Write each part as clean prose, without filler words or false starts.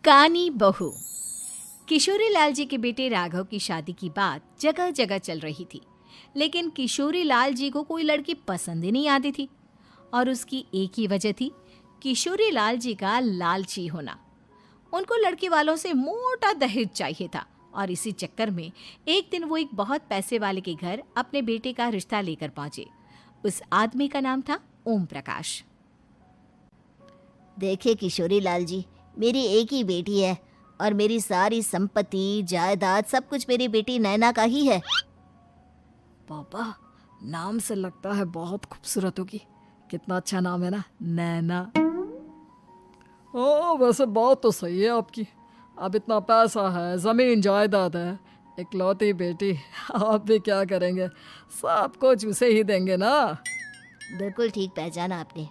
कानी बहू। किशोरी लाल जी के बेटे राघव की शादी की बात जगह जगह चल रही थी, लेकिन किशोरी लाल जी को कोई लड़की पसंद ही नहीं आती थी। और उसकी एक ही वजह थी, किशोरी लाल जी का लालची होना। उनको लड़की वालों से मोटा दहेज चाहिए था और इसी चक्कर में एक दिन वो एक बहुत पैसे वाले के घर अपने बेटे का रिश्ता लेकर पहुंचे। उस आदमी का नाम था ओम प्रकाश। देखिए किशोरी लाल जी, मेरी एक ही बेटी है और मेरी सारी संपत्ति जायदाद सब कुछ मेरी बेटी नैना का ही है। पापा, नाम से लगता है बहुत खूबसूरत होगी। कितना अच्छा नाम है ना, नैना। ओ, वैसे बात तो सही है आपकी। अब इतना पैसा है, जमीन जायदाद है, इकलौती बेटी, आप भी क्या करेंगे? सब कुछ उसे ही देंगे ना। बिल्कुल ठीक पहचाना आपने।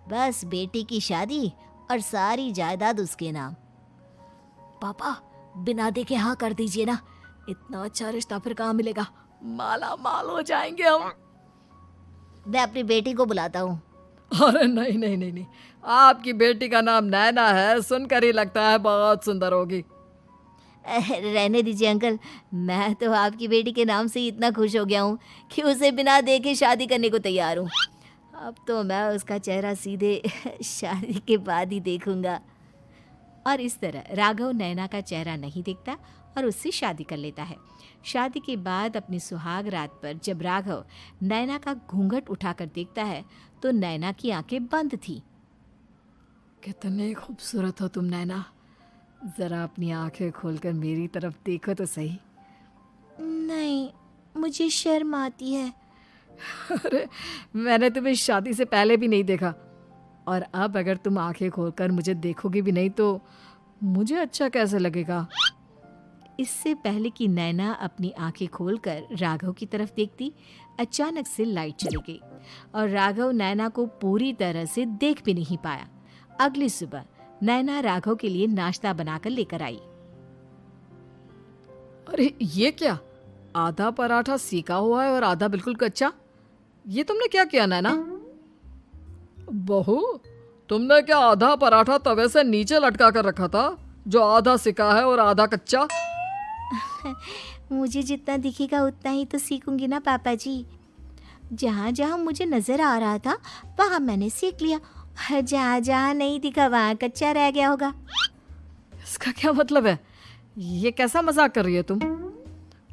बस बेटी की शादी और सारी जायदाद उसके नाम। पापा, बिना देखे हाँ कर दीजिए ना। इतना अच्छा रिश्ता फिर कहाँ मिलेगा? माला माल हो जाएंगे हम। मैं अपनी बेटी को बुलाता हूँ। अरे नहीं नहीं नहीं नहीं, आपकी बेटी का नाम नैना है, सुनकर ही लगता है बहुत सुंदर होगी। रहने दीजिए अंकल, मैं तो आपकी बेटी के नाम से ही इतना खुश हो गया हूँ कि उसे बिना देखे शादी करने को तैयार हूँ। अब तो मैं उसका चेहरा सीधे शादी के बाद ही देखूंगा। और इस तरह राघव नैना का चेहरा नहीं देखता और उससे शादी कर लेता है। शादी के बाद अपनी सुहाग रात पर जब राघव नैना का घूंघट उठाकर देखता है तो नैना की आंखें बंद थी। कितने खूबसूरत हो तुम नैना, जरा अपनी आंखें खोलकर मेरी तरफ देखो तो सही। नहीं, मुझे शर्म आती है। अरे, मैंने तुम्हें शादी से पहले भी नहीं देखा, और अब अगर तुम आंखें खोलकर मुझे देखोगी भी नहीं तो मुझे अच्छा कैसे लगेगा? इससे पहले कि नैना अपनी आंखें खोलकर राघव की तरफ देखती, अचानक से लाइट चली गई और राघव नैना को पूरी तरह से देख भी नहीं पाया। अगली सुबह नैना राघव के लिए नाश्ता बनाकर लेकर आई। अरे ये क्या, आधा पराठा सेका हुआ है और आधा बिल्कुल कच्चा। ये तुमने क्या किया नैना? बहू, तुमने क्या आधा पराठा तवे से नीचे लटका कर रखा था, जो आधा सिका है और आधा कच्चा? मुझे जितना दिखेगा उतना ही तो सीखूंगी ना पापा जी। जहाँ जहाँ मुझे नजर आ रहा था वहाँ मैंने सीख लिया, जहाँ जहाँ नहीं दिखा वहाँ कच्चा रह गया होगा। इसका क्या मतलब है? ये कैसा मजाक कर रही है तुम?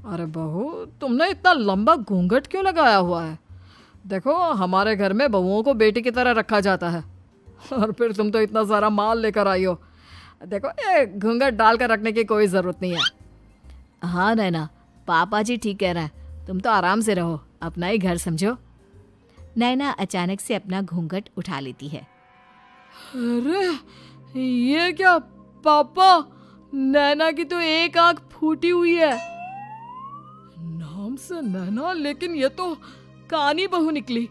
अरे बहू, तुमने इतना लंबा घूंघट क्यों लगाया हुआ है? देखो, हमारे घर में बहुओं को बेटी की तरह रखा जाता है, और फिर तुम तो इतना सारा माल लेकर आई हो। देखो, ये घूंघट डालकर रखने की कोई ज़रूरत नहीं है। हाँ नैना, पापा जी ठीक कह रहे हैं, तुम तो आराम से रहो, अपना ही घर समझो। नैना अचानक से अपना घूंघट उठा लेती है। अरे ये क्या पापा, नैना की तो एक आंख फूटी हुई है। नाम से नैना, लेकिन ये तो कानी बहू निकली।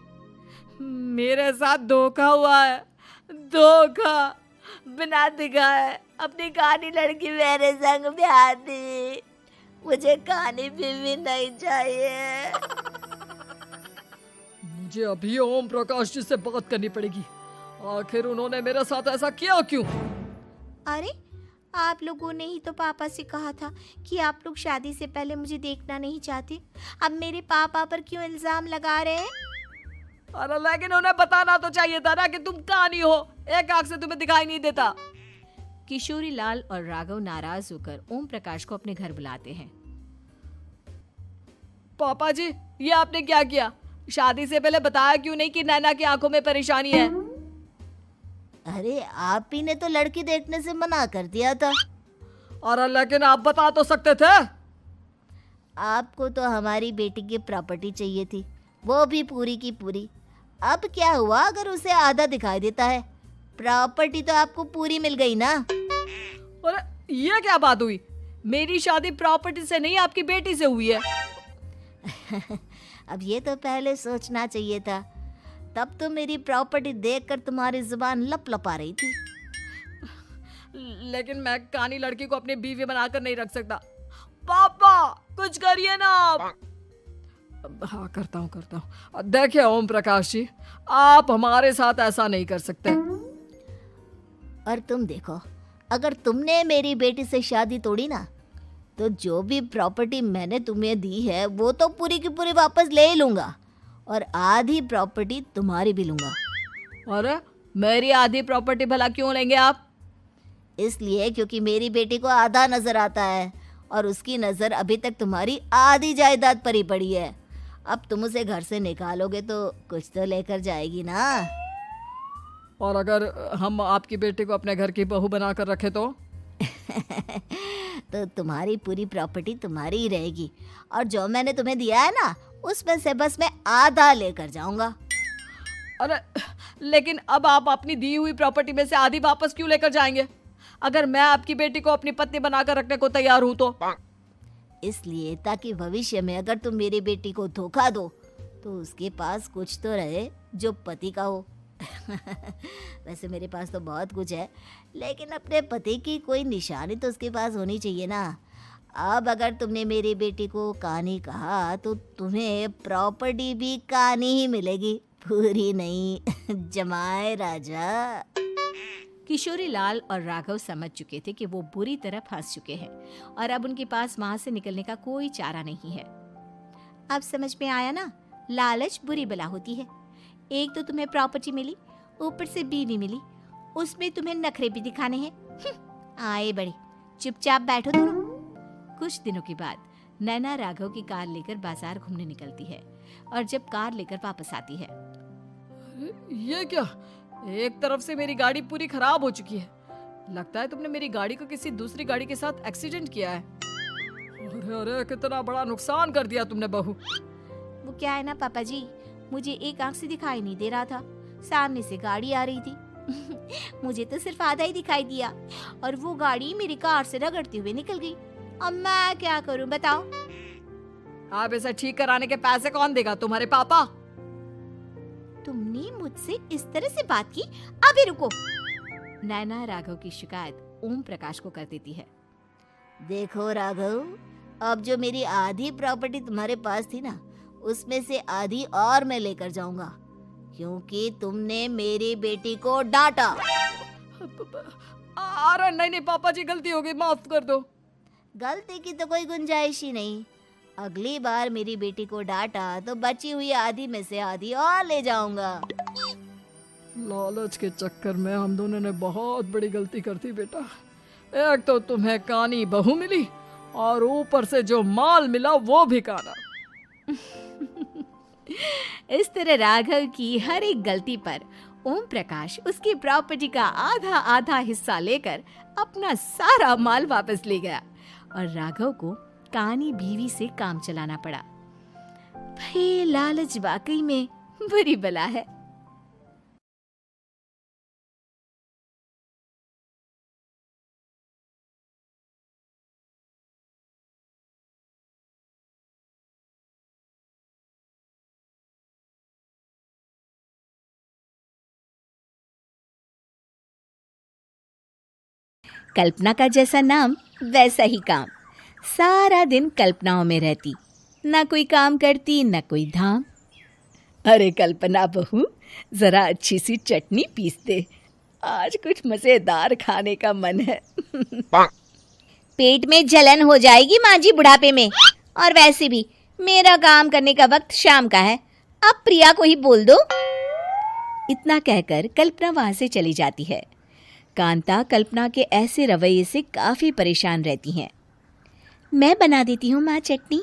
मेरे साथ धोखा हुआ है, धोखा। बिना दिखाए अपनी कानी लड़की मेरे संग ब्याह दी। मुझे कानी बीवी नहीं चाहिए। मुझे अभी ओम प्रकाश जी से बात करनी पड़ेगी। आखिर उन्होंने मेरे साथ ऐसा किया क्यों? अरे, आप लोगों ने ही तो पापा से कहा था कि आप लोग शादी से पहले मुझे देखना नहीं चाहते। अब मेरे पापा पर क्यों इल्जाम लगा रहे हैं? अरे लेकिन उन्हें बताना तो चाहिए था ना कि तुम कानी हो, एक आंख से तुम्हें दिखाई नहीं देता। किशोरी लाल और राघव नाराज होकर ओम प्रकाश को अपने घर बुलाते हैं। पापा जी, ये आपने क्या किया? शादी से पहले बताया क्यों नहीं कि नैना की आंखों में परेशानी है? अरे, आप ही ने तो लड़की देखने से मना कर दिया था। अरे लेकिन आप बता तो सकते थे। आपको तो हमारी बेटी की प्रॉपर्टी चाहिए थी, वो भी पूरी की पूरी। अब क्या हुआ अगर उसे आधा दिखाई देता है? प्रॉपर्टी तो आपको पूरी मिल गई ना। अरे ये क्या बात हुई? मेरी शादी प्रॉपर्टी से नहीं, आपकी बेटी से हुई है। अब ये तो पहले सोचना चाहिए था, तब तो मेरी प्रॉपर्टी देखकर तुम्हारी जुबान लप लपा रही थी। लेकिन मैं कानी लड़की को अपनी बीवी बनाकर नहीं रख सकता। पापा, कुछ करिए ना आप। हाँ, करता हूँ। देखिए ओम प्रकाश जी, आप हमारे साथ ऐसा नहीं कर सकते। और तुम देखो, अगर तुमने मेरी बेटी से शादी तोड़ी ना, तो जो भी प्रॉपर्टी मैंने तुम्हें दी है वो तो पूरी की पूरी वापस ले ही लूँगा, और आधी प्रॉपर्टी तुम्हारी भी लूँगा। अरे मेरी आधी प्रॉपर्टी भला क्यों लेंगे आप? इसलिए क्योंकि मेरी बेटी को आधा नज़र आता है और उसकी नज़र अभी तक तुम्हारी आधी जायदाद पर ही पड़ी है। अब तुम उसे घर से निकालोगे तो कुछ तो लेकर जाएगी ना। और अगर हम आपकी बेटी को अपने घर की बहू बना कर रखे तो? तो तुम्हारी पूरी प्रॉपर्टी तुम्हारी ही रहेगी, और जो मैंने तुम्हें दिया है ना, उसमें से बस मैं आधा लेकर जाऊंगा। अरे लेकिन अब आप अपनी दी हुई प्रॉपर्टी में से आधी वापस क्यों लेकर जाएंगे? अगर मैं आपकी बेटी को अपनी पत्नी बनाकर रखने को तैयार हूं तो? इसलिए ताकि भविष्य में अगर तुम मेरी बेटी को धोखा दो तो उसके पास कुछ तो रहे जो पति का हो। वैसे मेरे पास तो बहुत कुछ है, लेकिन अपने पति की कोई निशानी तो उसके पास होनी चाहिए ना। अब अगर तुमने मेरी बेटी को कानी कहा तो तुम्हें प्रॉपर्टी भी कानी ही मिलेगी, पूरी नहीं। जमाए राजा। किशोरी लाल और राघव समझ चुके थे कि वो बुरी तरह फंस चुके हैं और अब उनके पास वहां से निकलने का कोई चारा नहीं है। अब समझ में आया ना, लालच बुरी बला होती है। एक तो तुम्हें प्रॉपर्टी मिली, ऊपर से बीवी मिली, उसमें तुम्हें नखरे भी दिखाने हैं। आए बड़े, चुपचाप बैठो दोनों। कुछ दिनों के बाद नैना राघव की कार लेकर बाजार घूमने निकलती है और जब कार लेकर वापस आती है, ये क्या? एक तरफ से मेरी गाड़ी पूरी खराब हो चुकी है। लगता है तुमने मेरी गाड़ी को किसी दूसरी गाड़ी के साथ एक्सीडेंट किया है। अरे अरे कितना बड़ा नुकसान कर दिया तुमने बहू। वो क्या है ना पापा जी, मुझे एक आंख से दिखाई नहीं दे रहा था, सामने से गाड़ी आ रही थी। मुझे तो सिर्फ आधा ही दिखाई दिया और वो गाड़ी मेरी कार से रगड़ते हुए निकल गई। अब मैं क्या करूं बताओ? आप इसे ठीक कराने के पैसे कौन देगा? तुम्हारे पापा। तुमने मुझसे इस तरह से बात की? अभी रुको। नैना राघव की शिकायत ओम प्रकाश को कर देती है। देखो राघव, अब जो मेरी आधी प्रॉपर्टी तुम्हारे पास थी ना, उसमें से आधी और मैं लेकर जाऊंगा, क्योंकि तुमने मेरी बेटी को डांटा। अरे नहीं पापा जी, गलती हो गई, माफ कर दो। गलती की तो कोई गुंजाइश ही नहीं। अगली बार मेरी बेटी को डांटा तो बची हुई आधी में से आधी और ले जाऊंगा। लालच के चक्कर में हम दोनों ने बहुत बड़ी गलती कर दी बेटा। एक तो तुम्हें कानी बहू मिली और ऊपर से जो माल मिला वो भी काना। इस तरह राघव की हर एक गलती पर ओम प्रकाश उसकी प्रॉपर्टी का आधा आधा हिस्सा लेकर अपना सारा माल वापस ले गया और राघव को कानी बीवी से काम चलाना पड़ा। भाई लालच वाकई में बुरी बला है। कल्पना का जैसा नाम वैसा ही काम। सारा दिन कल्पनाओं में रहती, ना कोई काम करती ना कोई धाम। अरे कल्पना बहू, जरा अच्छी सी चटनी पीस दे, आज कुछ मजेदार खाने का मन है। पेट में जलन हो जाएगी माँ जी बुढ़ापे में, और वैसे भी मेरा काम करने का वक्त शाम का है, अब प्रिया को ही बोल दो। इतना कहकर कल्पना वहां से चली जाती है। कांता कल्पना के ऐसे रवैये से काफी परेशान रहती हैं। मैं बना देती हूँ माँ चटनी,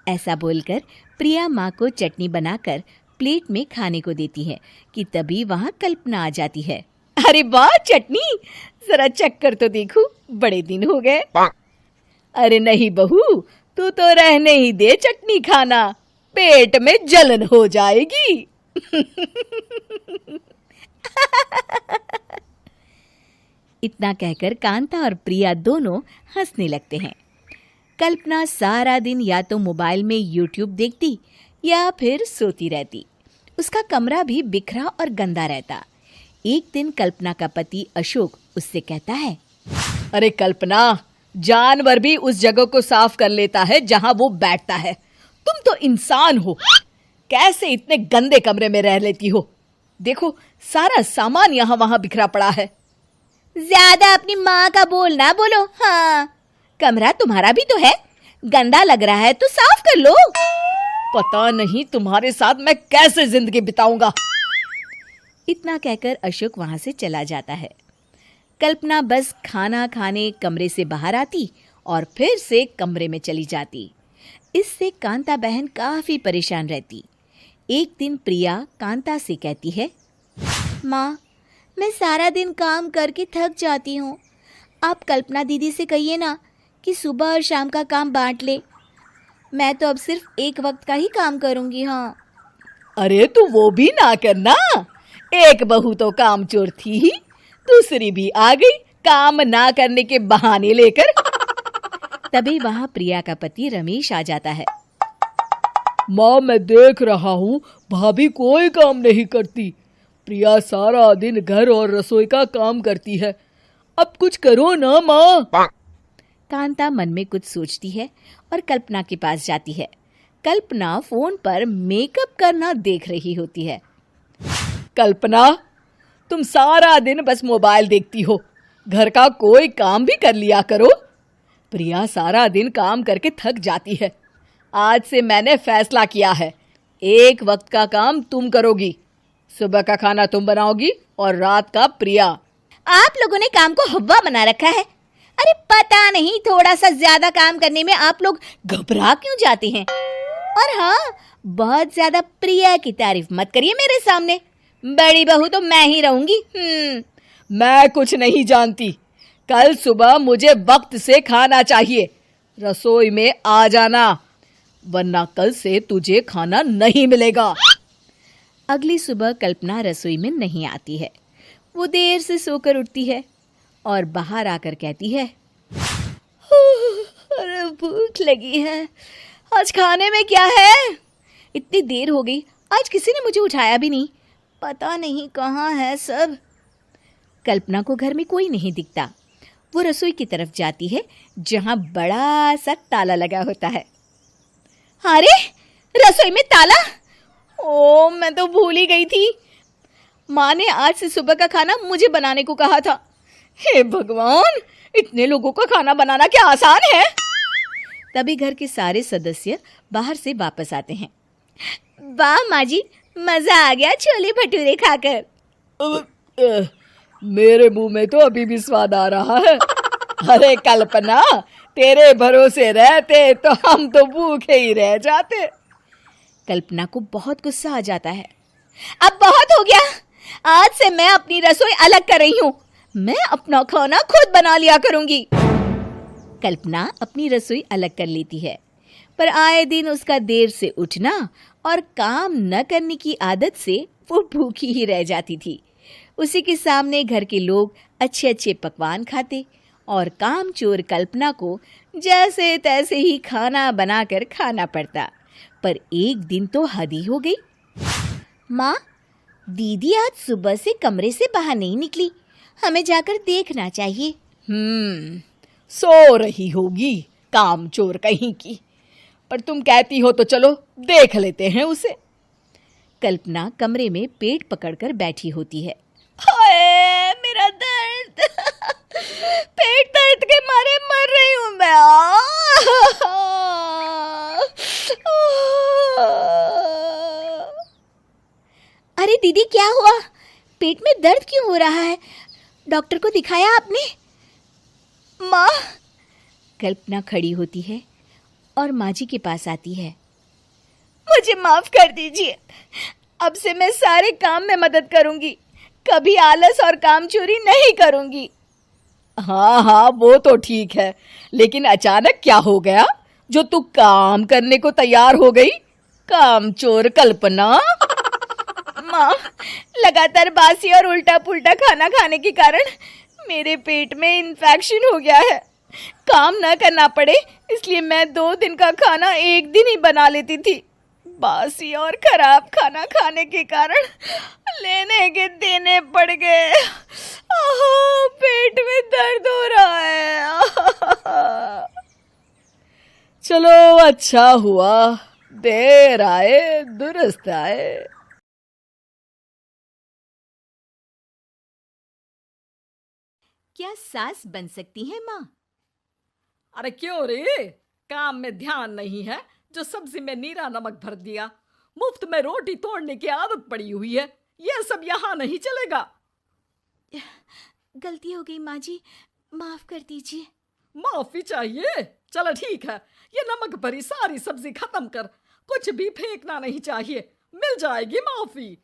ऐसा बोलकर प्रिया माँ को चटनी बनाकर प्लेट में खाने को देती है कि तभी वहाँ कल्पना आ जाती है। अरे वाह चटनी, जरा चक्कर तो देखूं, बड़े दिन हो गए। अरे नहीं बहू, तू तो रहने ही दे चटनी खाना, पेट में जलन हो जाएगी। इतना कहकर कांता और प्रिया दोनों हंसने लगते हैं। कल्पना सारा दिन या तो मोबाइल में यूट्यूब देखती या फिर सोती रहती। उसका कमरा भी बिखरा और गंदा रहता। एक दिन कल्पना का पति अशोक उससे कहता है, अरे कल्पना, जानवर भी उस जगह को साफ कर लेता है जहां वो बैठता है, तुम तो इंसान हो, कैसे इतने गंदे कमरे में रह लेती हो? देखो सारा सामान यहाँ वहां बिखरा पड़ा है। ज्यादा अपनी माँ का बोल ना बोलो। हाँ, कमरा तुम्हारा भी तो है, गंदा लग रहा है तो साफ कर लो। पता नहीं तुम्हारे साथ मैं कैसे जिंदगी बिताऊंगा। इतना कहकर अशोक वहां से चला जाता है। कल्पना बस खाना खाने कमरे से बाहर आती और फिर से कमरे में चली जाती। इससे कांता बहन काफी परेशान रहती। एक दिन प्रिया कांता से कहती है, माँ, मैं सारा दिन काम करके थक जाती हूँ। आप कल्पना दीदी से कहिए ना कि सुबह और शाम का काम बांट ले। मैं तो अब सिर्फ एक वक्त का ही काम करूँगी। हाँ। अरे तू वो भी ना करना, एक बहू तो कामचोर थी ही, दूसरी भी आ गई काम ना करने के बहाने लेकर। तभी वहां प्रिया का पति रमेश आ जाता है। माँ, मैं देख रहा हूँ भाभी कोई काम नहीं करती। प्रिया सारा दिन घर और रसोई का काम करती है, अब कुछ करो ना माँ। कांता मन में कुछ सोचती है और कल्पना के पास जाती है। कल्पना फोन पर मेकअप करना देख रही होती है। कल्पना, तुम सारा दिन बस मोबाइल देखती हो, घर का कोई काम भी कर लिया करो। प्रिया सारा दिन काम करके थक जाती है। आज से मैंने फैसला किया है, एक वक्त का काम तुम करोगी। सुबह का खाना तुम बनाओगी और रात का प्रिया। आप लोगों ने काम को हव्वा बना रखा है। अरे पता नहीं थोड़ा सा ज्यादा काम करने में आप लोग घबरा क्यों जाते हैं। और हाँ, बहुत ज्यादा प्रिया की तारीफ मत करिए मेरे सामने। बड़ी बहू तो मैं ही रहूंगी। मैं कुछ नहीं जानती। कल सुबह मुझे वक्त से खाना चाहिए। रसोई में आ जाना, वरना कल से तुझे खाना नहीं मिलेगा। अगली सुबह कल्पना रसोई में नहीं आती है। वो देर से सोकर उठती है और बाहर आकर कहती है, अरे भूख लगी है, आज खाने में क्या है। इतनी देर हो गई, आज किसी ने मुझे उठाया भी नहीं। पता नहीं कहाँ है सब। कल्पना को घर में कोई नहीं दिखता। वो रसोई की तरफ जाती है जहां बड़ा सा ताला लगा होता है। अरे रसोई में ताला! ओ, मैं तो भूल ही गई थी। माँ ने आज से सुबह का खाना मुझे बनाने को कहा था। हे भगवान, इतने लोगों का खाना बनाना क्या आसान है। तभी घर के सारे सदस्य बाहर से वापस आते हैं। वाह माँ जी, मजा आ गया छोले भटूरे खाकर। मेरे मुंह में तो अभी भी स्वाद आ रहा है। अरे कल्पना, तेरे भरोसे रहते तो हम तो भूखे ही रह जाते। कल्पना को बहुत गुस्सा आ जाता है। अब बहुत हो गया, आज से मैं अपनी रसोई अलग कर रही हूँ। मैं अपना खाना खुद बना लिया करूंगी। कल्पना अपनी रसोई अलग कर लेती है, पर आए दिन उसका देर से उठना और काम न करने की आदत से वो भूखी ही रह जाती थी। उसी के सामने घर के लोग अच्छे अच्छे पकवान खाते और कामचोर कल्पना को जैसे तैसे ही खाना बनाकर खाना पड़ता। पर एक दिन तो हद ही हो गई। माँ, दीदी आज सुबह से कमरे से बाहर नहीं निकली, हमें जाकर देखना चाहिए। सो रही होगी कामचोर कहीं की, पर तुम कहती हो तो चलो देख लेते हैं उसे। कल्पना कमरे में पेट पकड़कर बैठी होती है। हाय मेरा दर्द, पेट दर्द के मारे मर रही हूँ मैं। अरे दीदी, क्या हुआ? पेट में दर्द क्यों हो रहा है? डॉक्टर को दिखाया आपने? माँ! कल्पना खड़ी होती है और माँ जी के पास आती है। मुझे माफ कर दीजिए, अब से मैं सारे काम में मदद करूंगी, कभी आलस और काम चोरी नहीं करूंगी। हाँ हाँ, वो तो ठीक है, लेकिन अचानक क्या हो गया जो तू काम करने को तैयार हो गई? कामचोर कल्पना। माँ, लगातार बासी और उल्टा पुल्टा खाना खाने के कारण मेरे पेट में इन्फेक्शन हो गया है। काम न करना पड़े इसलिए मैं 2 दिन का खाना एक दिन ही बना लेती थी। बासी और खराब खाना खाने के कारण लेने के देने पड़ गए। पेट में दर्द हो रहा है। चलो अच्छा हुआ, देर आए दुरुस्त आए। क्या सास बन सकती है माँ? अरे क्यों रे, काम में ध्यान नहीं है जो सब्जी में नीरा नमक भर दिया। मुफ्त में रोटी तोड़ने की आदत पड़ी हुई है, यह सब यहाँ नहीं चलेगा। गलती हो गई माँ जी, माफ कर दीजिए। माफी चाहिए? चलो ठीक है, ये नमक भरी सारी सब्जी खत्म कर, कुछ भी फेंकना नहीं चाहिए, मिल जाएगी माफी।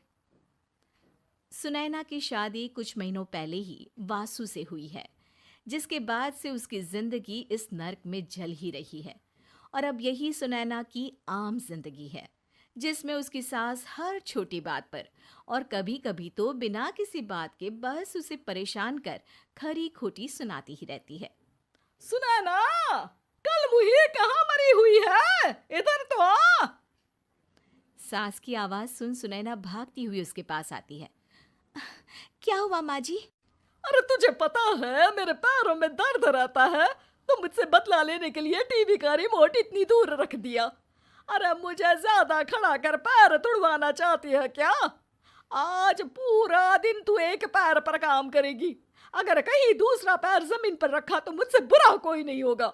सुनैना की शादी कुछ महीनों पहले ही वासु से हुई है, जिसके बाद से उसकी जिंदगी इस नर्क में जल ही रही है। और अब यही सुनैना की आम जिंदगी है, जिसमें उसकी सास हर छोटी बात पर और कभी कभी तो बिना किसी बात के बस उसे परेशान कर खरी खोटी सुनाती ही रहती है। सुनैना, कल मुही कहाँ मरी हुई है, इधर तो आ। सास की आवाज सुन सुनैना भागती हुई उसके पास आती है। क्या हुआ माँ जी? अरे तुझे पता है मेरे पैरों में दर्द रहता है, तो मुझसे बदला लेने के लिए टीवी का रिमोट इतनी दूर रख दिया। अरे मुझे ज्यादा खड़ा कर पैर तुड़वाना चाहती है क्या? आज पूरा दिन तू एक पैर पर काम करेगी, अगर कहीं दूसरा पैर जमीन पर रखा तो मुझसे बुरा कोई नहीं होगा।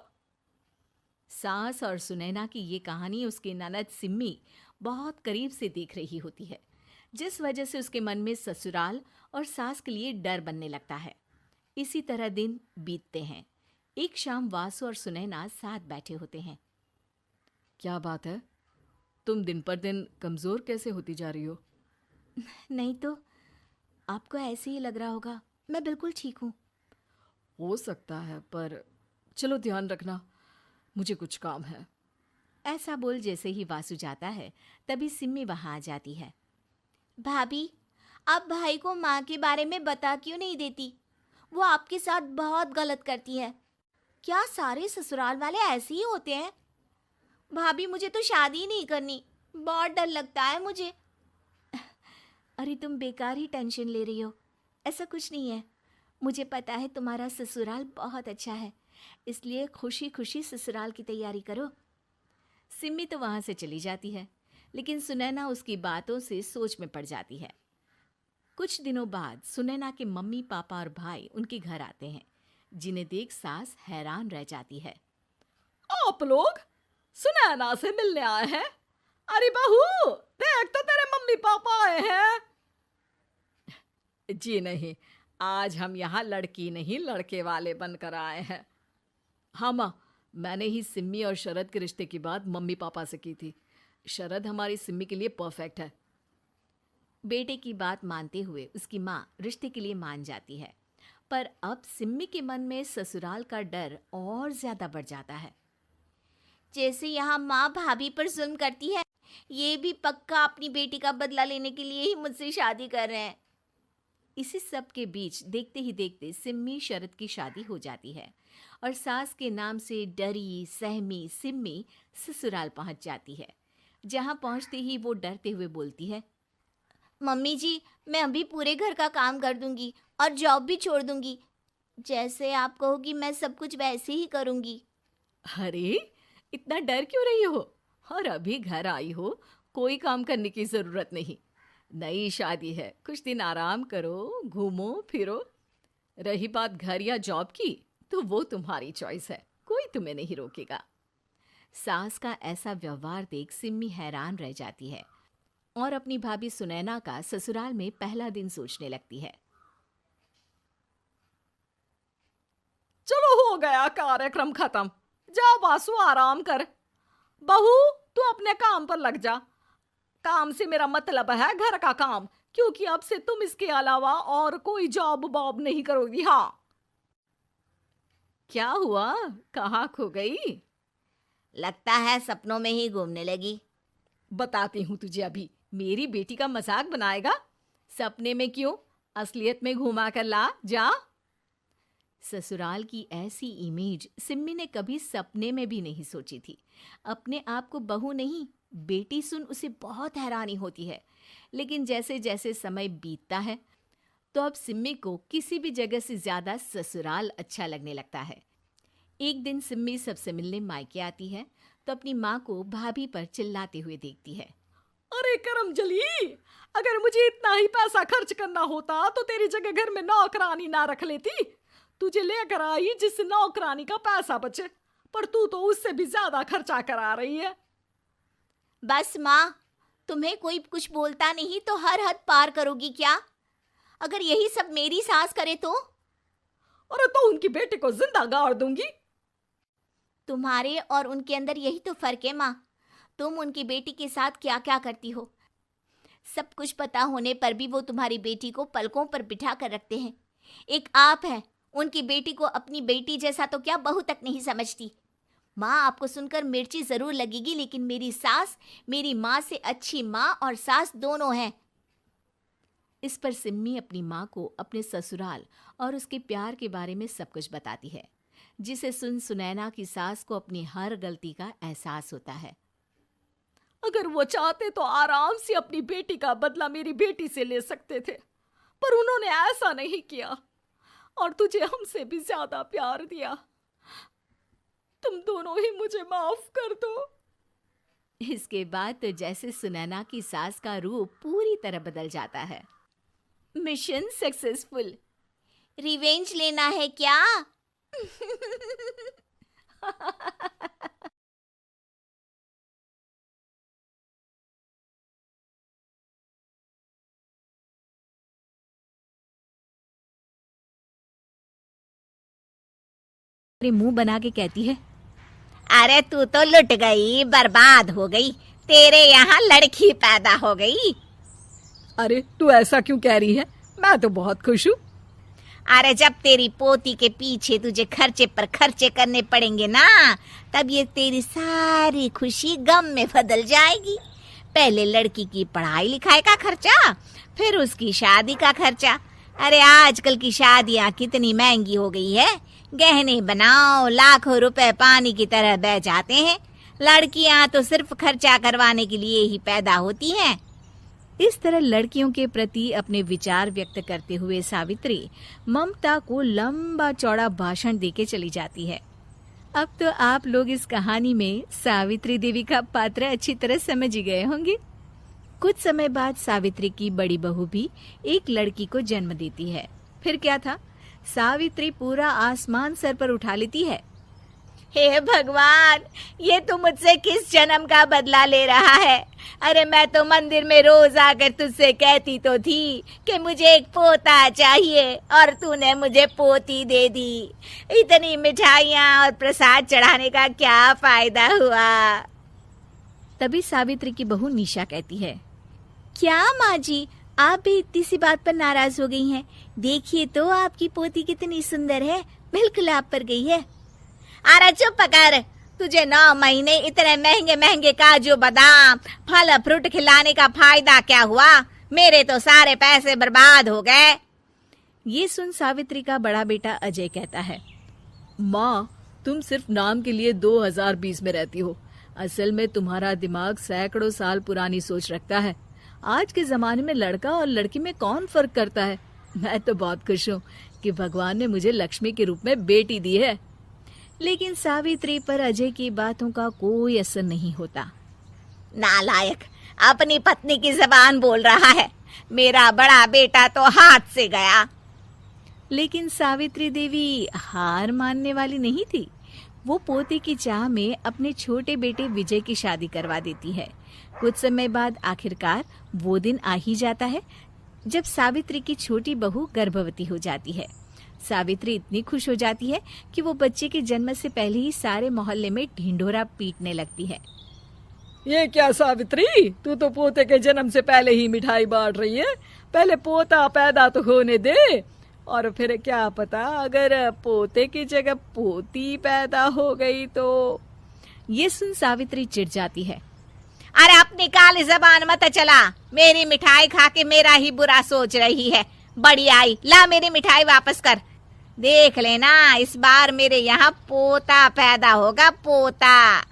सास और सुनैना की ये कहानी उसकी ननद सिम्मी बहुत करीब से देख रही होती है, जिस वजह से उसके मन में ससुराल और सास के लिए डर बनने लगता है। इसी तरह दिन बीतते हैं। एक शाम वासु और सुनैना साथ बैठे होते हैं। क्या बात है, तुम दिन पर दिन कमजोर कैसे होती जा रही हो? नहीं तो, आपको ऐसे ही लग रहा होगा, मैं बिल्कुल ठीक हूँ। हो सकता है, पर चलो ध्यान रखना, मुझे कुछ काम है। ऐसा बोल जैसे ही वासु जाता है, तभी सिम्मी वहां आ जाती है। भाभी, आप भाई को माँ के बारे में बता क्यों नहीं देती? वो आपके साथ बहुत गलत करती है। क्या सारे ससुराल वाले ऐसे ही होते हैं? भाभी, मुझे तो शादी ही नहीं करनी, बहुत डर लगता है मुझे। अरे तुम बेकार ही टेंशन ले रही हो, ऐसा कुछ नहीं है। मुझे पता है तुम्हारा ससुराल बहुत अच्छा है, इसलिए खुशी खुशी ससुराल की तैयारी करो। सिम्मी तो वहां से चली जाती है, लेकिन सुनैना उसकी बातों से सोच में पड़ जाती है। कुछ दिनों बाद सुनैना के मम्मी पापा और भाई उनके घर आते हैं, जिन्हें देख सास हैरान रह जाती है। आप लोग सुनैना से मिलने आए हैं? अरे बहू, देख तो तेरे मम्मी पापा आए हैं। जी नहीं, आज हम यहाँ लड़की नहीं लड़के वाले बनकर आए हैं। हाँ माँ, मैंने ही सिम्मी और शरद के रिश्ते की बात मम्मी पापा से की थी। शरद हमारी सिम्मी के लिए परफेक्ट है। बेटे की बात मानते हुए उसकी माँ रिश्ते के लिए मान जाती है, पर अब सिम्मी के मन में ससुराल का डर और ज्यादा बढ़ जाता है। जैसे यहाँ माँ भाभी पर जुल्म करती है, ये भी पक्का अपनी बेटी का बदला लेने के लिए ही मुझसे शादी कर रहे हैं। इसी सब के बीच देखते ही देखते सिम्मी शरद की शादी हो जाती है और सास के नाम से डरी सहमी सिम्मी ससुराल पहुंच जाती है। जहां पहुंचते ही वो डरते हुए बोलती है, मम्मी जी, मैं अभी पूरे घर का काम कर दूंगी और जॉब भी छोड़ दूंगी। जैसे आप कहोगी मैं सब कुछ वैसे ही करूंगी। अरे इतना डर क्यों रही हो? और अभी घर आई हो, कोई काम करने की जरूरत नहीं। नई शादी है, कुछ दिन आराम करो, घूमो फिरो। रही बात घर या जॉब की, तो वो तुम्हारी चॉइस है, कोई तुम्हें नहीं रोकेगा। सास का ऐसा व्यवहार देख सिम्मी हैरान रह जाती है और अपनी भाभी सुनैना का ससुराल में पहला दिन सोचने लगती है। चलो हो गया कार्यक्रम खत्म, जा वासु आराम कर। बहू, तू अपने काम पर लग जा। काम से मेरा मतलब है घर का काम, क्योंकि अब से तुम इसके अलावा और कोई जॉब बॉब नहीं करोगी। हाँ। क्या हुआ, कहाँ खो गई? लगता है सपनों में ही घूमने लगी। बताती हूँ तुझे अभी। मेरी बेटी का मजाक बनाएगा? सपने में क्यों, असलियत में घुमा कर ला, जा। ससुराल की ऐसी इमेज सिम्मी ने कभी सपने में भी नहीं सोची थी। अपने आप को बहू नहीं, बेटी सुन उसे बहुत हैरानी होती है। लेकिन जैसे जैसे समय बीतता है, तो अब सिम्मी को किसी भी जगह से ज्यादा ससुराल अच्छा लगने लगता है। एक दिन सिम्मी सबसे मिलने मायके आती है, तो अपनी माँ को भाभी पर चिल्लाते हुए देखती है। अरे करमजली, अगर मुझे इतना ही पैसा खर्च करना होता तो तेरी जगह घर में नौकरानी ना रख लेती। तुझे लेकर आई जिससे नौकरानी का पैसा बचे, पर तू तो उससे भी ज्यादा खर्चा करा रही है। बस माँ, तुम्हें कोई कुछ बोलता नहीं तो हर हद पार करोगी क्या? अगर यही सब मेरी सास करे तो? अरे तो उनकी बेटी को जिंदा गाड़ दूंगी। तुम्हारे और उनके अंदर यही तो फर्क है माँ। तुम उनकी बेटी के साथ क्या क्या करती हो, सब कुछ पता होने पर भी वो तुम्हारी बेटी को पलकों पर बिठा कर रखते हैं। एक आप हैं, उनकी बेटी को अपनी बेटी जैसा तो क्या बहू तक नहीं समझती। माँ, आपको सुनकर मिर्ची जरूर लगेगी, लेकिन मेरी सास मेरी माँ से अच्छी माँ और सास दोनों हैं। इस पर सिम्मी अपनी माँ को अपने ससुराल और उसके प्यार के बारे में सब कुछ बताती है, जिसे सुन सुनैना की सास को अपनी हर गलती का एहसास होता है। अगर वो चाहते तो आराम से अपनी बेटी का बदला मेरी बेटी से ले सकते थे, पर उन्होंने ऐसा नहीं किया और तुझे हमसे भी ज्यादा प्यार दिया। तुम दोनों ही मुझे माफ कर दो। इसके बाद तो जैसे सुनैना की सास का रूप पूरी तरह बदल जाता है। Mission successful. रिवेंज लेना है क्या? मुंह बना के कहती है, अरे तू तो लुट गई, बर्बाद हो गई। तेरे यहाँ लड़की पैदा हो गई। अरे तू ऐसा क्यों कह रही है? मैं तो बहुत खुश हूँ। अरे जब तेरी पोती के पीछे तुझे खर्चे पर खर्चे करने पड़ेंगे ना, तब ये तेरी सारी खुशी गम में बदल जाएगी। पहले लड़की की पढ़ाई लिखाई का खर्चा, फिर उसकी शादी का खर्चा। अरे आजकल की शादियाँ कितनी महंगी हो गई है। गहने बनाओ, लाखों रुपए पानी की तरह बह जाते हैं। लड़कियां तो सिर्फ खर्चा करवाने के लिए ही पैदा होती हैं। इस तरह लड़कियों के प्रति अपने विचार व्यक्त करते हुए सावित्री ममता को लंबा चौड़ा भाषण देके चली जाती है। अब तो आप लोग इस कहानी में सावित्री देवी का पात्र अच्छी तरह समझ ही गए होंगे। कुछ समय बाद सावित्री की बड़ी बहू भी एक लड़की को जन्म देती है। फिर क्या था, सावित्री पूरा आसमान सर पर उठा लेती है। हे भगवान, ये तू मुझसे किस जन्म का बदला ले रहा है? अरे मैं तो मंदिर में रोज आकर तुझसे कहती तो थी कि मुझे एक पोता चाहिए, और तूने मुझे पोती दे दी। इतनी मिठाइयाँ और प्रसाद चढ़ाने का क्या फायदा हुआ? तभी सावित्री की बहू निशा कहती है, क्या माँ जी, आप भी इतनी सी बात पर नाराज हो गई हैं? देखिए तो आपकी पोती कितनी सुंदर है, बिल्कुल आप पर गई है। अरे चुप कर, तुझे 9 महीने इतने महंगे महंगे काजू बादाम फल फ्रूट खिलाने का फायदा क्या हुआ? मेरे तो सारे पैसे बर्बाद हो गए। ये सुन सावित्री का बड़ा बेटा अजय कहता है, माँ, तुम सिर्फ नाम के लिए 2020 में रहती हो। असल में तुम्हारा दिमाग सैकड़ों साल पुरानी सोच रखता है। आज के जमाने में लड़का और लड़की में कौन फर्क करता है। मैं तो बहुत खुश हूँ कि भगवान ने मुझे लक्ष्मी के रूप में बेटी दी है। लेकिन सावित्री पर अजय की बातों का कोई असर नहीं होता। नालायक, अपनी पत्नी की जबान बोल रहा है। मेरा बड़ा बेटा तो हाथ से गया। लेकिन सावित्री देवी हार मानने वाली नहीं थी। वो पोते की चाह में अपने छोटे बेटे विजय की शादी करवा देती है। कुछ समय बाद आखिरकार वो दिन आ ही जाता है जब सावित्री की छोटी बहू गर्भवती हो जाती है। सावित्री इतनी खुश हो जाती है कि वो बच्चे के जन्म से पहले ही सारे मोहल्ले में ढिंढोरा पीटने लगती है। ये क्या सावित्री, तू तो पोते के जन्म से पहले ही मिठाई बांट रही है। पहले पोता पैदा तो होने दे, और फिर क्या पता अगर पोते की जगह पोती पैदा हो गई तो। ये सुन सावित्री चिढ़ जाती है। अरे अपनी काली जबान मत चला। मेरी मिठाई खा के मेरा ही बुरा सोच रही है। बड़ी आई, ला मेरी मिठाई वापस कर। देख लेना, इस बार मेरे यहाँ पोता पैदा होगा, पोता।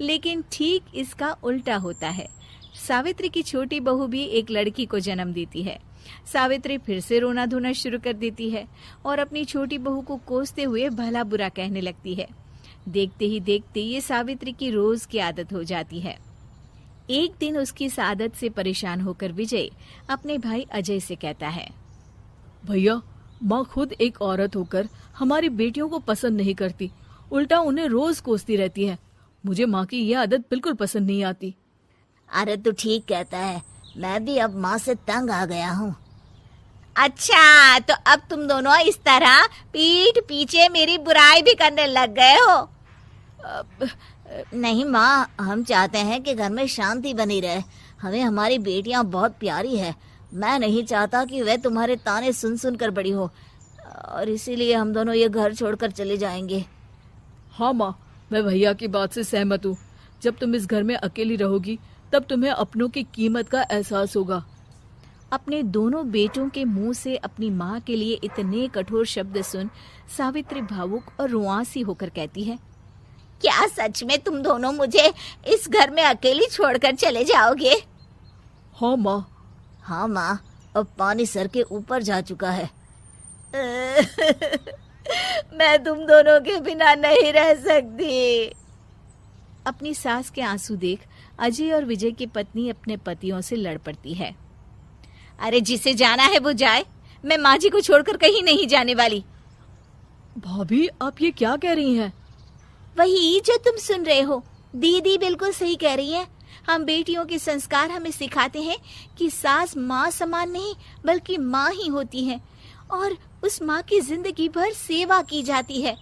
लेकिन ठीक इसका उल्टा होता है। सावित्री की छोटी बहू भी एक लड़की को जन्म देती है। सावित्री फिर से रोना धोना शुरू कर देती है और अपनी छोटी बहू को कोसते हुए भला बुरा कहने लगती है। देखते ही देखते ये सावित्री की रोज की आदत हो जाती है। एक दिन उसकी इस आदत से परेशान होकर विजय अपने भाई अजय से कहता है, भैया, माँ खुद एक औरत होकर हमारी बेटियों को पसंद नहीं करती, उल्टा उन्हें रोज कोसती रहती है। मुझे माँ की यह आदत बिल्कुल पसंद नहीं आती। अरे तू ठीक कहता है, मैं भी अब माँ से तंग आ गया हूँ। अच्छा, तो अब तुम दोनों इस तरह पीठ पीछे मेरी बुराई भी करने लग गए हो? नहीं माँ, हम चाहते हैं कि घर में शांति बनी रहे। हमें हमारी बेटियाँ बहुत प्यारी है। मैं नहीं चाहता कि वह तुम्हारे ताने सुन सुन कर बड़ी हो, और इसीलिए हम दोनों ये घर छोड़कर चले जाएंगे। हाँ माँ, मैं भैया की बात से सहमत हूँ। जब तुम इस घर में अकेली रहोगी तब तुम्हें अपनों की कीमत का एहसास होगा। अपने दोनों बेटों के मुंह से अपनी माँ के लिए इतने कठोर शब्द सुन सावित्री भावुक और रुआंसी होकर कहती है, क्या सच में तुम दोनों मुझे इस घर में अकेली छोड़कर चले जाओगे? हाँ माँ। हाँ माँ, अब पानी सर के ऊपर जा चुका है। मैं तुम दोनों के बिना नहीं रह सकती। अपनी सास के आंसू देख अजय और विजय की पत्नी अपने पतियों से लड़ पड़ती है। अरे जिसे जाना है वो जाए, मैं माँ जी को छोड़कर कहीं नहीं जाने वाली। भाभी, आप ये क्या कह रही हैं? वही जो तुम सुन रहे हो, दीदी बिल्कुल सही कह रही है। हम बेटियों के संस्कार हमें सिखाते हैं कि सास माँ समान नहीं बल्कि माँ ही होती है, और उस माँ की जिंदगी भर सेवा की जाती है।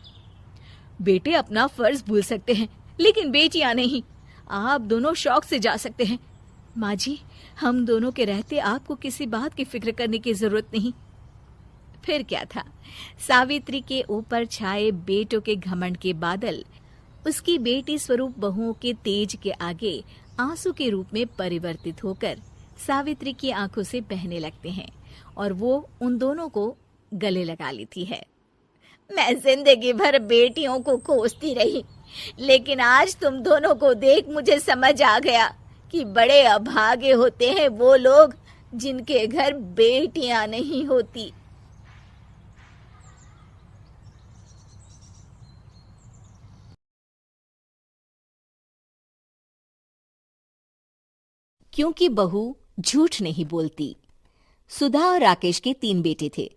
बेटे अपना फर्ज भूल सकते हैं लेकिन बेटियां नहीं। आप दोनों शौक से जा सकते हैं। माँ जी, हम दोनों के रहते आपको किसी बात की फिक्र करने की जरूरत नहीं। फिर क्या था, सावित्री के ऊपर छाए बेटों के घमंड के बादल उसकी बेटी स्वरूप बहुओं के तेज के आगे आंसू के रूप में परिवर्तित होकर सावित्री की आंखों से बहने लगते हैं और वो उन दोनों को गले लगा लेती है। मैं जिंदगी भर बेटियों को कोसती रही, लेकिन आज तुम दोनों को देख मुझे समझ आ गया कि बड़े अभागे होते हैं वो लोग जिनके घर बेटियां नहीं होती। क्योंकि बहू झूठ नहीं बोलती। सुधा और राकेश के 3 बेटे थे।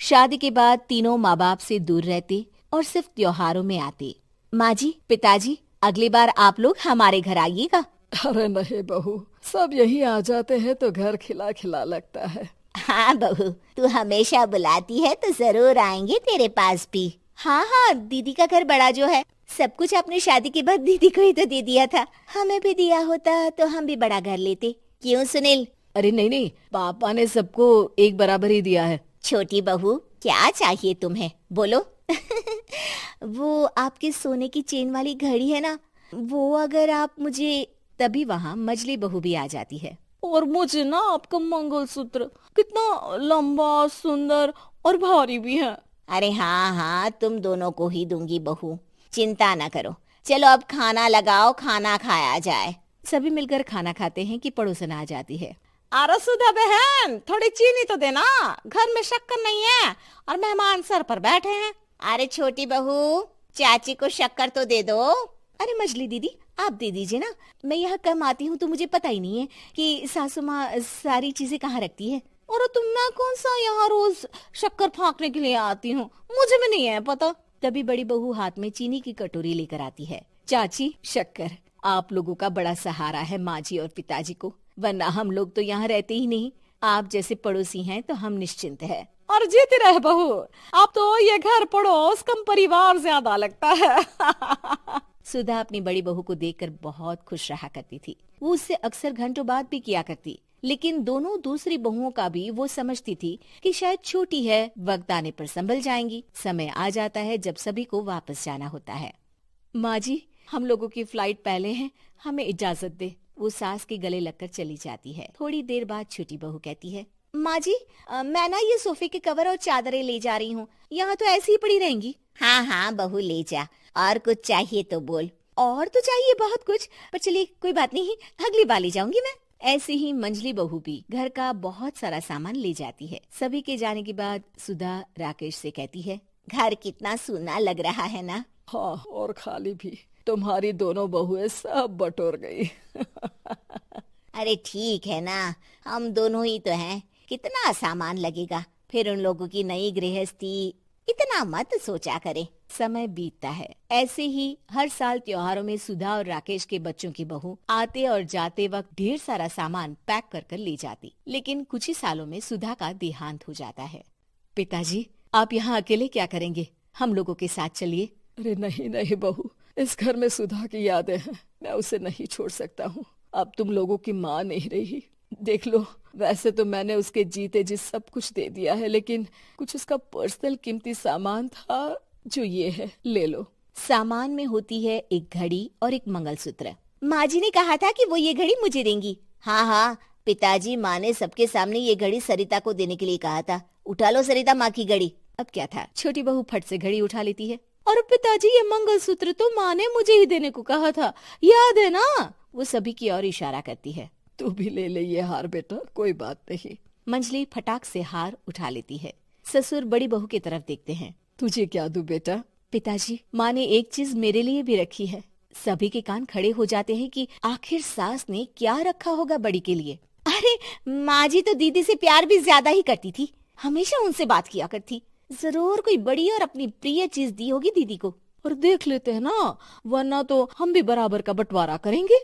शादी के बाद तीनों माँ बाप से दूर रहते और सिर्फ त्योहारों में आते। माँ जी, पिताजी, अगली बार आप लोग हमारे घर आइएगा। अरे नहीं बहू, सब यही आ जाते हैं तो घर खिला खिला लगता है। हाँ बहू, तू हमेशा बुलाती है तो जरूर आएंगे तेरे पास भी। हाँ हाँ, दीदी का घर बड़ा जो है, सब कुछ आपने शादी के बाद दीदी को ही तो दे दिया था। हमें भी दिया होता तो हम भी बड़ा घर लेते। क्यों सुनील? अरे नहीं नहीं, पापा ने सबको एक बराबर ही दिया है। छोटी बहू, क्या चाहिए तुम्हें, बोलो। वो आपके सोने की चेन वाली घड़ी है ना, वो अगर आप मुझे, तभी वहाँ मजली बहू भी आ जाती है। और मुझे ना आपका मंगलसूत्र कितना लंबा, सुंदर और भारी भी है। अरे हाँ हाँ, तुम दोनों को ही दूंगी बहू, चिंता ना करो। चलो अब खाना लगाओ, खाना खाया जाए। सभी मिलकर खाना खाते हैं कि पड़ोसन आ जाती है। अरे सुधा बहन, थोड़ी चीनी तो देना, घर में शक्कर नहीं है और मेहमान सर पर बैठे हैं। अरे छोटी बहू, चाची को शक्कर तो दे दो। अरे मजली दीदी, आप दे दीजिए ना, मैं यहाँ कम आती हूँ तो मुझे पता ही नहीं है कि सासू माँ सारी चीजें कहाँ रखती है। और तुम मैं कौन सा यहाँ रोज शक्कर फाँकने के लिए आती हूँ, मुझे भी नहीं है पता। तभी बड़ी बहू हाथ में चीनी की कटोरी लेकर आती है। चाची, शक्कर आप लोगों का बड़ा सहारा है माँ जी और पिताजी को, वरना हम लोग तो यहाँ रहते ही नहीं। आप जैसे पड़ोसी हैं तो हम निश्चिंत है। और जीती रहे बहू, आप तो ये घर पड़ोस कम परिवार ज्यादा लगता है। सुधा अपनी बड़ी बहू को देखकर बहुत खुश रहा करती थी। वो उससे अक्सर घंटों बात भी किया करती, लेकिन दोनों दूसरी बहुओं का भी वो समझती थी कि शायद छोटी है, वक्त आने पर संभल जाएंगी। समय आ जाता है जब सभी को वापस जाना होता है। माँ जी, हम लोगों की फ्लाइट पहले है, हमें इजाजत दे। वो सास के गले लगकर चली जाती है। थोड़ी देर बाद छोटी बहू कहती है, माँ जी, मैं ना ये सोफे के कवर और चादरें ले जा रही हूँ, यहाँ तो ऐसी ही पड़ी रहेंगी। हाँ हाँ बहू, ले जा, और कुछ चाहिए तो बोल। और तो चाहिए बहुत कुछ, पर चलिए कोई बात नहीं, अगली बार ले जाऊंगी मैं। ऐसे ही मंजली बहू भी घर का बहुत सारा सामान ले जाती है। सभी के जाने के बाद सुधा राकेश से कहती है, घर कितना सूना लग रहा है ना। हाँ, और खाली भी। तुम्हारी दोनों बहुएं सब बटोर गई। अरे ठीक है ना, हम दोनों ही तो हैं, कितना सामान लगेगा। फिर उन लोगों की नई गृहस्थी, इतना मत सोचा करें। समय बीतता है। ऐसे ही हर साल त्योहारों में सुधा और राकेश के बच्चों की बहू आते और जाते वक्त ढेर सारा सामान पैक कर कर ले जाती। लेकिन कुछ ही सालों में सुधा का देहांत हो जाता है। पिताजी, आप यहाँ अकेले क्या करेंगे? हम लोगों के साथ चलिए। अरे नहीं नहीं बहू, इस घर में सुधा की यादें हैं, मैं उसे नहीं छोड़ सकता हूँ। अब तुम लोगों की माँ नहीं रही। देख लो, वैसे तो मैंने उसके जीते जी सब कुछ दे दिया है, लेकिन कुछ उसका पर्सनल कीमती सामान था जो ये है, ले लो। सामान में होती है एक घड़ी और एक मंगलसूत्र। माँ जी ने कहा था कि वो ये घड़ी मुझे देंगी। हाँ हाँ, पिताजी, माँ ने सबके सामने ये घड़ी सरिता को देने के लिए कहा था। उठा लो सरिता माँ की घड़ी। अब क्या था, छोटी बहू फट से घड़ी उठा लेती है। और पिताजी, ये मंगलसूत्र तो माँ ने मुझे ही देने को कहा था, याद है ना? वो सभी की ओर इशारा करती है। तू भी ले ले ये हार बेटा, कोई बात नहीं। मंजली फटाक से हार उठा लेती है। ससुर बड़ी बहू की तरफ देखते हैं। तुझे क्या दूं बेटा? पिताजी, माँ ने एक चीज मेरे लिए भी रखी है। सभी के कान खड़े हो जाते हैं कि आखिर सास ने क्या रखा होगा बड़ी के लिए। अरे माँ जी तो दीदी से प्यार भी ज्यादा ही करती थी, हमेशा उनसे बात किया करती। जरूर कोई बड़ी और अपनी प्रिय चीज दी होगी दीदी को। और देख लेते हैं ना, वरना तो हम भी बराबर का बंटवारा करेंगे।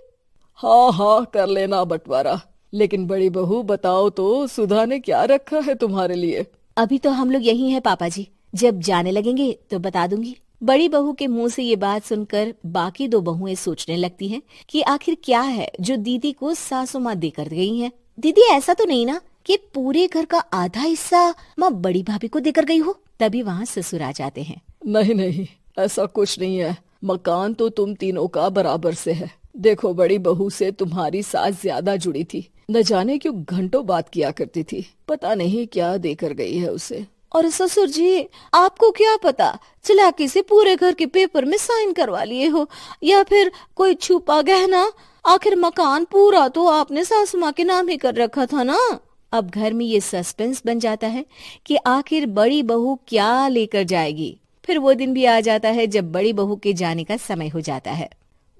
हाँ हाँ, कर लेना बंटवारा। लेकिन बड़ी बहू बताओ तो, सुधा ने क्या रखा है तुम्हारे लिए? अभी तो हम लोग यही हैं पापा जी, जब जाने लगेंगे तो बता दूंगी। बड़ी बहू के मुंह से ये बात सुनकर बाकी दो बहुएं सोचने लगती हैं कि आखिर क्या है जो दीदी को सासू माँ देकर गई हैं। दीदी, ऐसा तो नहीं ना कि पूरे घर का आधा हिस्सा माँ बड़ी भाभी को देकर गई हो? तभी वहाँ ससुर आ जाते हैं। नहीं नहीं, ऐसा कुछ नहीं है। मकान तो तुम तीनों का बराबर से है। देखो, बड़ी बहू से तुम्हारी सास ज्यादा जुड़ी थी, न जाने क्यों घंटों बात किया करती थी। पता नहीं क्या देकर गई है उसे। और ससुर जी, आपको क्या पता, चालाकी से पूरे घर के पेपर में साइन करवा लिए हो, या फिर कोई छुपा गहना। आखिर मकान पूरा तो आपने सासू माँ के नाम ही कर रखा था ना। अब घर में ये सस्पेंस बन जाता है कि आखिर बड़ी बहू क्या लेकर जाएगी। फिर वो दिन भी आ जाता है जब बड़ी बहू के जाने का समय हो जाता है।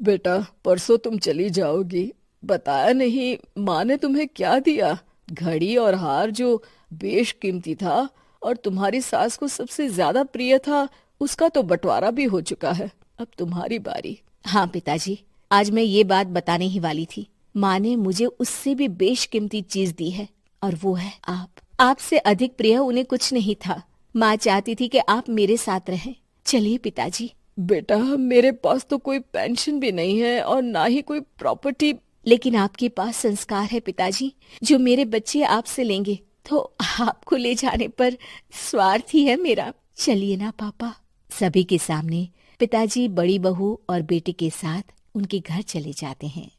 बेटा, परसों तुम चली जाओगी, बताया नहीं माँ ने तुम्हें क्या दिया? घड़ी और हार जो बेशकीमती था और तुम्हारी सास को सबसे ज्यादा प्रिय था, उसका तो बंटवारा भी हो चुका है। अब तुम्हारी बारी। हाँ पिताजी, आज मैं ये बात बताने ही वाली थी। माँ ने मुझे उससे भी बेशकीमती चीज दी है, और वो है आप। आपसे अधिक प्रिय उन्हें कुछ नहीं था। माँ चाहती थी कि आप मेरे साथ रहें। चलिए पिताजी। बेटा, मेरे पास तो कोई पेंशन भी नहीं है और ना ही कोई प्रॉपर्टी। लेकिन आपके पास संस्कार है पिताजी, जो मेरे बच्चे आपसे लेंगे, तो आपको ले जाने पर स्वार्थ ही है मेरा। चलिए ना पापा। सभी के सामने पिताजी बड़ी बहू और बेटे के साथ उनके घर चले जाते हैं।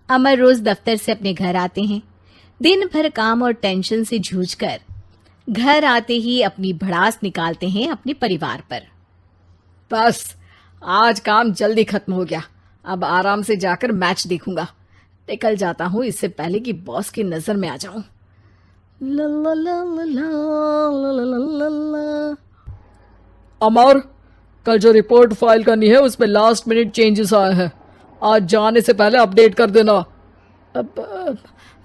अमर रोज दफ्तर से अपने घर आते हैं। दिन भर काम और टेंशन से जूझकर घर आते ही अपनी भड़ास निकालते हैं अपने परिवार पर। बस, आज काम जल्दी खत्म हो गया। अब आराम से जाकर मैच देखूंगा। निकल जाता हूँ इससे पहले कि बॉस की नजर में आ जाऊं। ला ला ला ला ला ला ला ला ला। अमर, कल जो रिपोर्ट फाइल करनी है उसमें लास्ट मिनट चेंजेस आए हैं। आज जाने से पहले अपडेट कर देना। अब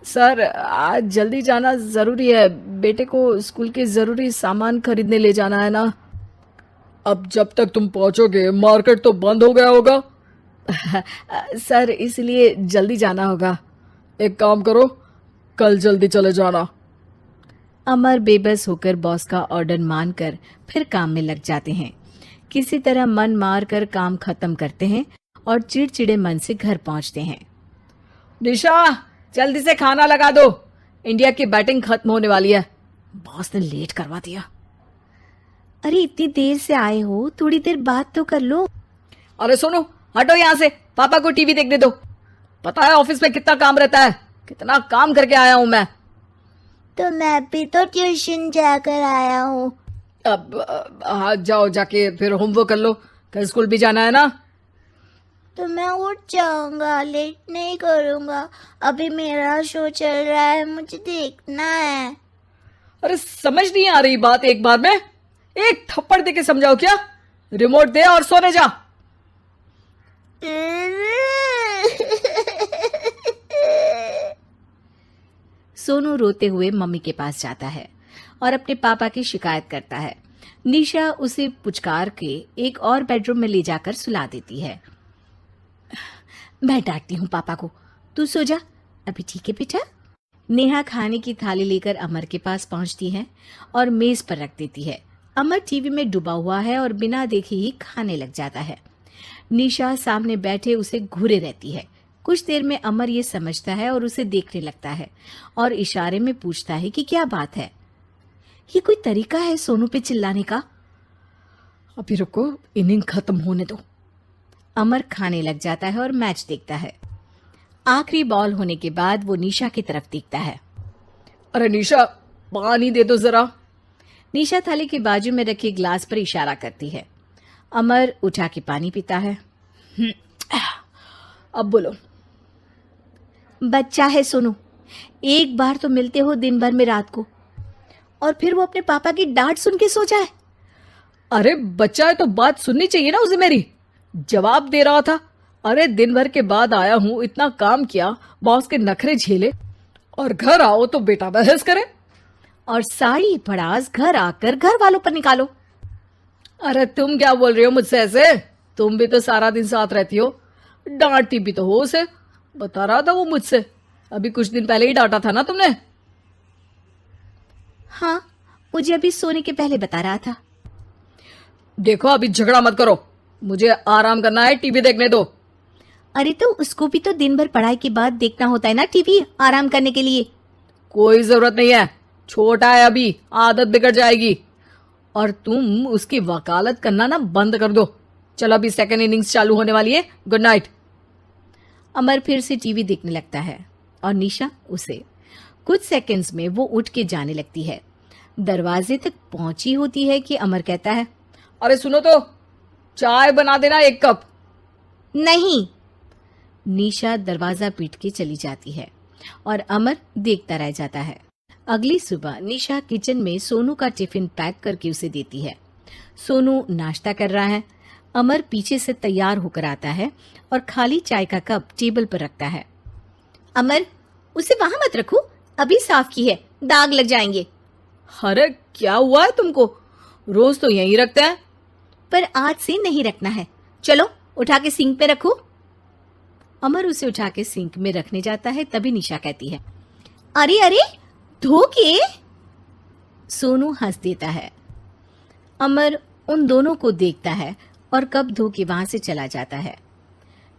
सर, आज जल्दी जाना जरूरी है। बेटे को स्कूल के जरूरी सामान खरीदने ले जाना है ना। अब जब तक तुम पहुंचोगे मार्केट तो बंद हो गया होगा। सर, इसलिए जल्दी जाना होगा। एक काम करो, कल जल्दी चले जाना। अमर बेबस होकर बॉस का ऑर्डर मानकर फिर काम में लग जाते हैं। किसी तरह मन मार कर काम खत्म करते हैं और चिड़चिड़े मन से घर पहुंचते हैं। निशा, जल्दी से खाना लगा दो, इंडिया की बैटिंग खत्म होने वाली है। बॉस ने लेट करवा दिया। अरे इतनी देर से आए हो, थोड़ी देर बात तो कर लो। अरे सुनो, हटो यहाँ से, पापा को टीवी देखने दो। पता है ऑफिस में कितना काम रहता है, कितना काम करके आया हूँ मैं। तो मैं भी तो ट्यूशन जाकर आया हूँ। अब हाँ, जाओ, जाके फिर होमवर्क कर लो। कल स्कूल भी जाना है ना? तो मैं उठ जाऊंगा, लेट नहीं करूंगा। अभी मेरा शो चल रहा है, मुझे देखना है। अरे समझ नहीं आ रही बात एक बार में? एक थप्पड़ दे के समझाओ क्या? रिमोट दे और सोने जा। सोनू रोते हुए मम्मी के पास जाता है और अपने पापा की शिकायत करता है। निशा उसे पुचकार के एक और बेडरूम में ले जाकर सुला देती है। मैं डांटती हूँ पापा को, तू सो जा अभी, ठीक है बेटा? नेहा खाने की थाली लेकर अमर के पास पहुंचती है और मेज पर रख देती है। अमर टीवी में डूबा हुआ है और बिना देखे ही खाने लग जाता है। निशा सामने बैठे उसे घूरे रहती है। कुछ देर में अमर ये समझता है और उसे देखने लगता है और इशारे में पूछता है कि क्या बात है। ये कोई तरीका है सोनू पे चिल्लाने का? अभी रुको, इनिंग खत्म होने दो। अमर खाने लग जाता है और मैच देखता है। आखिरी बॉल होने के बाद वो निशा की तरफ देखता है। अरे निशा, पानी दे दो जरा। निशा थाली के बाजू में रखे ग्लास पर इशारा करती है। अमर उठा के पानी पीता है। अब बोलो। बच्चा है सोनू, एक बार तो मिलते हो दिन भर में रात को, और फिर वो अपने पापा की डांट सुन के सो जाए। अरे बच्चा है तो बात सुननी चाहिए ना उसे मेरी। जवाब दे रहा था। अरे दिन भर के बाद आया हूं, इतना काम किया, बॉस के नखरे झेले, और घर आओ तो बेटा बहस करे। और सारी भड़ास घर आकर घर वालों पर निकालो। अरे तुम क्या बोल रही हो मुझसे ऐसे? तुम भी तो सारा दिन साथ रहती हो, डांटती भी तो हो उसे। बता रहा था वो मुझसे, अभी कुछ दिन पहले ही डांटा था ना तुमने। हाँ, मुझे अभी सोने के पहले बता रहा था। देखो अभी झगड़ा मत करो, मुझे आराम करना है, टीवी देखने दो। अरे तो उसको भी तो दिन भर पढ़ाई के बाद देखना होता है ना टीवी, आराम करने के लिए। कोई जरूरत नहीं है, छोटा है अभी, आदत बिगड़ जाएगी। और तुम उसकी वकालत करना ना बंद कर दो। चलो अभी सेकंड इनिंग्स चालू होने वाली है, गुड नाइट। अमर फिर से टीवी देखने लगता है और निशा उसे। कुछ सेकंड्स में वो उठ के जाने लगती है। दरवाजे तक पहुंची होती है कि अमर कहता है, अरे सुनो तो, चाय बना देना 1 कप। नहीं। निशा दरवाजा पीट के चली जाती है और अमर देखता रह जाता है। अगली सुबह निशा किचन में सोनू का टिफिन पैक करके उसे देती है। सोनू नाश्ता कर रहा है। अमर पीछे से तैयार होकर आता है और खाली चाय का कप टेबल पर रखता है। अमर, उसे वहां मत रखो, अभी साफ की है, दाग लग जाएंगे। अरे क्या हुआ है तुमको? रोज तो यहीं रखते हैं। पर आज से नहीं रखना है, चलो उठा के सिंक पे रखो। अमर उसे उठा के सिंक में रखने जाता है, तभी निशा कहती है, अरे अरे धो के। सोनू हंस देता है। अमर उन दोनों को देखता है और कप धो के वहां से चला जाता है।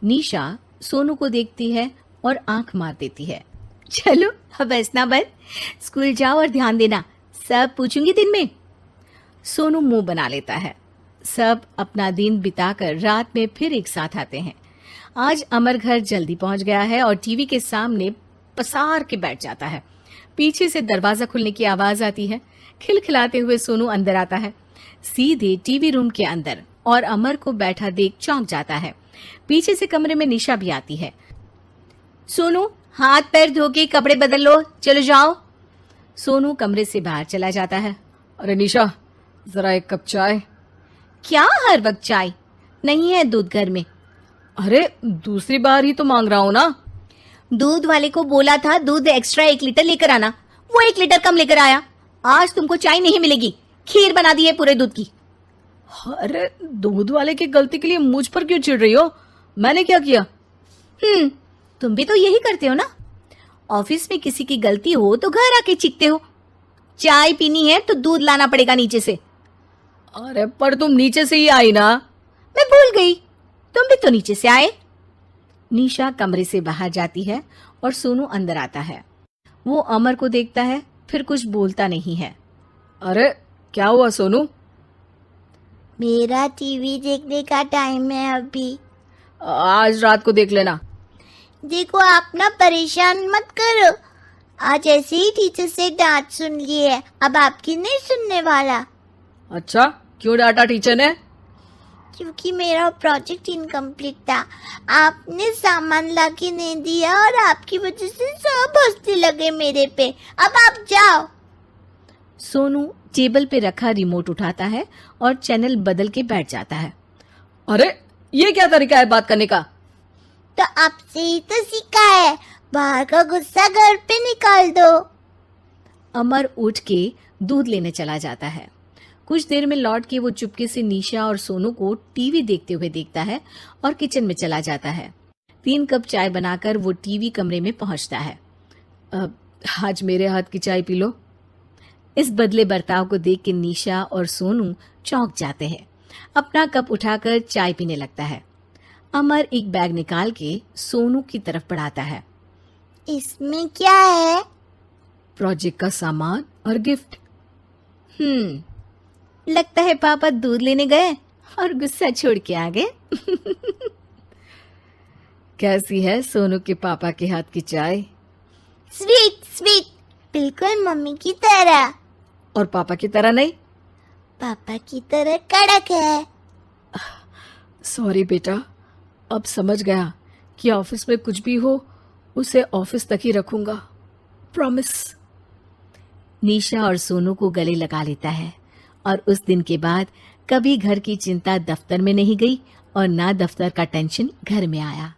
निशा सोनू को देखती है और आंख मार देती है। चलो अब हंसना बंद, स्कूल जाओ और ध्यान देना, सब पूछूंगी दिन में। सोनू मुंह बना लेता है। सब अपना दिन बिताकर रात में फिर एक साथ आते हैं। आज अमर घर जल्दी पहुंच गया है और टीवी के सामने पसार के बैठ जाता है। पीछे से दरवाजा खुलने की आवाज आती है। खिलखिलाते हुए सोनू अंदर आता है, सीधे टीवी रूम के अंदर, और अमर को बैठा देख चौंक जाता है। पीछे से कमरे में निशा भी आती है। सोनू, हाथ पैर धो के कपड़े बदल लो, चलो जाओ। सोनू कमरे से बाहर चला जाता है। अरे निशा, जरा 1 कप चाय। क्या हर वक्त चाय? नहीं है दूध घर में। अरे दूसरी बार ही तो मांग रहा हूं ना। दूध वाले को बोला था दूध एक्स्ट्रा 1 लीटर लेकर आना, वो 1 लीटर कम लेकर आया। आज तुमको चाय नहीं मिलेगी, खीर बना दी है पूरे दूध की। अरे दूध वाले की गलती के लिए मुझ पर क्यों चिढ़ रही हो? मैंने क्या किया? तुम भी तो यही करते हो ना। ऑफिस में किसी की गलती हो तो घर आके चीखते हो। चाय पीनी है तो दूध लाना पड़ेगा नीचे से। अरे पर तुम नीचे से ही आई ना। मैं भूल गई, तुम भी तो नीचे से आए। निशा कमरे से बाहर जाती है और सोनू अंदर आता है। वो अमर को देखता है, फिर कुछ बोलता नहीं है। अरे क्या हुआ सोनू? मेरा टीवी देखने का टाइम है अभी। आज रात को देख लेना। देखो आप ना परेशान मत करो, आज ऐसे ही टीचर से डांट सुन ली है, अब आपकी नहीं सुनने वाला। अच्छा, क्यों डांटा टीचर ने? क्योंकि मेरा प्रोजेक्ट इनकम्प्लीट था। आपने सामान लाके नहीं दिया और आपकी वजह से सब हंसने लगे मेरे पे। अब आप जाओ। सोनू टेबल पे रखा रिमोट उठाता है और चैनल बदल के बैठ जाता है। अरे ये क्या तरीका है बात करने का? तो आपसे ही तो सीखा है, बाहर का गुस्सा घर पे निकाल दो। अमर उठ के दूध लेने चला जाता है। कुछ देर में लौट के वो चुपके से निशा और सोनू को टीवी देखते हुए देखता है और किचन में चला जाता है। 3 कप चाय बनाकर वो टीवी कमरे में पहुंचता है। आज मेरे हाथ की चाय पी लो। इस बदले बर्ताव को देख के निशा और सोनू चौंक जाते हैं। अपना कप उठाकर चाय पीने लगता है। अमर एक बैग निकाल के सोनू की तरफ बढ़ाता है। इसमें क्या है? प्रोजेक्ट का सामान और गिफ्ट। लगता है पापा दूध लेने गए और गुस्सा छोड़ के आ गए। कैसी है सोनू के पापा के हाथ की चाय? स्वीट स्वीट, बिल्कुल मम्मी की तरह। और पापा की तरह नहीं? पापा की तरह कड़क है। सॉरी बेटा, अब समझ गया कि ऑफिस में कुछ भी हो उसे ऑफिस तक ही रखूंगा, प्रॉमिस। निशा और सोनू को गले लगा लेता है और उस दिन के बाद कभी घर की चिंता दफ्तर में नहीं गई और ना दफ्तर का टेंशन घर में आया।